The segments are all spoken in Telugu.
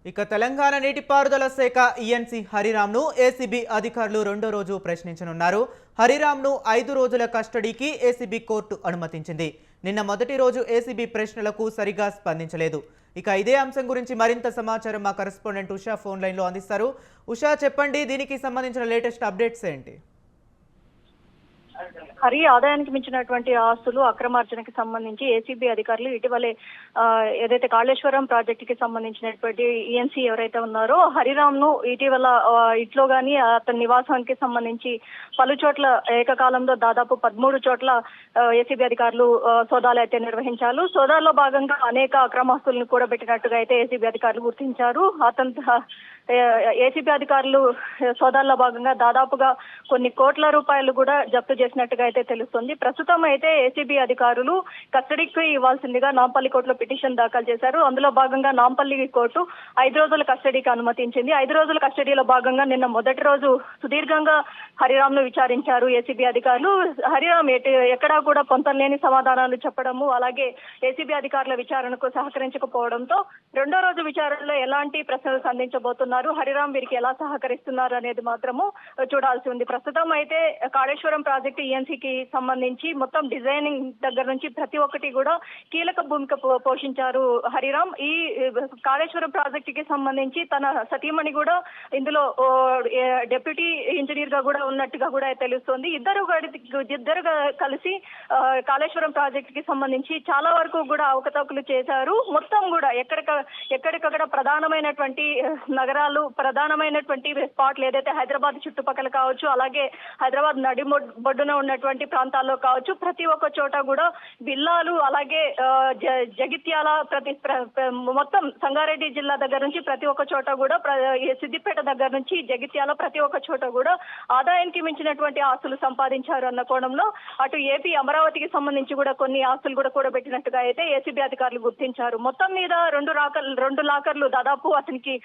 ఇక తెలంగాణ నీటిపారుదల శాఖ ఈఎన్సీ హరిరామ్ను ఏసీబీ అధికారులు రెండో రోజు ప్రశ్నించనున్నారు. హరిరామ్ను 5 రోజుల కస్టడీకి ఏసీబీ కోర్టు అనుమతించింది. నిన్న మొదటి రోజు ఏసీబీ ప్రశ్నలకు సరిగా స్పందించలేదు. ఇక ఇదే అంశం గురించి మరింత సమాచారం మా కరెస్పాండెంట్ ఉషా ఫోన్ లైన్లో అందిస్తారు. ఉషా, చెప్పండి, దీనికి సంబంధించిన లేటెస్ట్ అప్డేట్స్ ఏంటి? హరి ఆదాయానికి మించినటువంటి ఆస్తులు అక్రమార్జనకి సంబంధించి ఏసీబీ అధికారులు ఇటీవలే ఏదైతే కాళేశ్వరం ప్రాజెక్టుకి సంబంధించినటువంటి ఈఎన్సీ ఎవరైతే ఉన్నారో హరిరామ్ ను ఇటీవల ఇంట్లో గాని అతని నివాసానికి సంబంధించి పలు చోట్ల ఏకకాలంలో దాదాపు 13 చోట్ల ఏసీబీ అధికారులు సోదాలు అయితే నిర్వహించారు. సోదాల్లో భాగంగా అనేక అక్రమాస్తులను కూడబెట్టినట్టుగా అయితే ఏసీబీ అధికారులు గుర్తించారు. ఏసీబీ అధికారులు సోదాల్లో భాగంగా దాదాపుగా కొన్ని కోట్ల రూపాయలు కూడా జప్తు చేసినట్టుగా అయితే తెలుస్తుంది. ప్రస్తుతం అయితే ఏసీబీ అధికారులు కస్టడీకి ఇవ్వాల్సిందిగా నాంపల్లి కోర్టులో పిటిషన్ దాఖలు చేశారు. అందులో భాగంగా నాంపల్లి కోర్టు 5 రోజుల కస్టడీకి అనుమతించింది. 5 రోజుల కస్టడీలో భాగంగా నిన్న మొదటి రోజు సుదీర్ఘంగా హరిరామ్ ను విచారించారు ఏసీబీ అధికారులు. హరిరామ్ ఎక్కడా కూడా పొంతలేని సమాధానాలు చెప్పడము, అలాగే ఏసీబీ అధికారుల విచారణకు సహకరించకపోవడంతో రెండో రోజు విచారణలో ఎలాంటి ప్రశ్నలు సంధించబోతున్నారు, హరిరామ్ వీరికి ఎలా సహకరిస్తున్నారు అనేది మాత్రము చూడాల్సి ఉంది. ప్రస్తుతం అయితే కాళేశ్వరం ప్రాజెక్టు ఈఎన్సీకి సంబంధించి మొత్తం డిజైనింగ్ దగ్గర నుంచి ప్రతి ఒక్కటి కూడా కీలక భూమిక పోషించారు హరిరామ్. ఈ కాళేశ్వరం ప్రాజెక్టుకి సంబంధించి తన సతీమణి కూడా ఇందులో డెప్యూటీ ఇంజనీర్ గా కూడా ఉన్నట్టుగా కూడా తెలుస్తోంది. ఇద్దరు కలిసి కాళేశ్వరం ప్రాజెక్టుకి సంబంధించి చాలా వరకు కూడా అవకతవకలు చేశారు. మొత్తం కూడా ఎక్కడికక్కడ ప్రధానమైనటువంటి నగరాలు, ప్రధానమైనటువంటి స్పాట్లు ఏదైతే హైదరాబాద్ చుట్టుపక్కల కావచ్చు, అలాగే హైదరాబాద్ నడిబొడ్డున ఉన్నటువంటి ప్రాంతాల్లో కావచ్చు, ప్రతి ఒక్క చోట కూడా బిల్లాలు, అలాగే జగిత్యాల మొత్తం సంగారెడ్డి జిల్లా దగ్గర నుంచి ప్రతి ఒక్క చోట కూడా, సిద్దిపేట దగ్గర నుంచి జగిత్యాల ప్రతి ఒక్క చోట కూడా ఆదాయానికి మించినటువంటి ఆస్తులు సంపాదించారు అన్న కోణంలో అటు ఏపీ అమరావతికి సంబంధించి కూడా కొన్ని ఆస్తులు కూడా కూడబెట్టినట్టుగా అయితే ఏసీబీ అధికారులు గుర్తించారు. మొత్తం మీద రెండు లాకర్లు దాదాపు అతనికి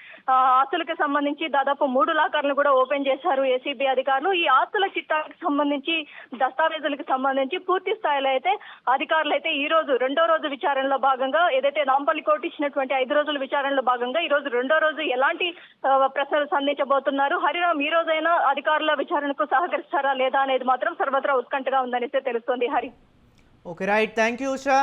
ఆస్తులకు సంబంధించి దాదాపు 3 లాకర్లు కూడా ఓపెన్ చేశారు ఏసీబీ అధికారులు. ఈ ఆస్తుల చిట్టాకి సంబంధించి, దస్తావేజులకు సంబంధించి పూర్తి స్థాయిలో అయితే అధికారులు అయితే ఈ రోజు రెండో రోజు విచారణలో భాగంగా ఏదైతే నాంపల్లి కోర్టు ఇచ్చినటువంటి 5 రోజుల విచారణలో భాగంగా ఈ రోజు రెండో రోజు ఎలాంటి ప్రశ్నలు సంధించబోతున్నారు, హరిరామ్ ఈ రోజైనా అధికారుల విచారణకు సహకరిస్తారా లేదా అనేది మాత్రం సర్వత్రా ఉత్కంఠగా ఉందనేసి తెలుస్తోంది. Hari, okay, right, thank you Usha.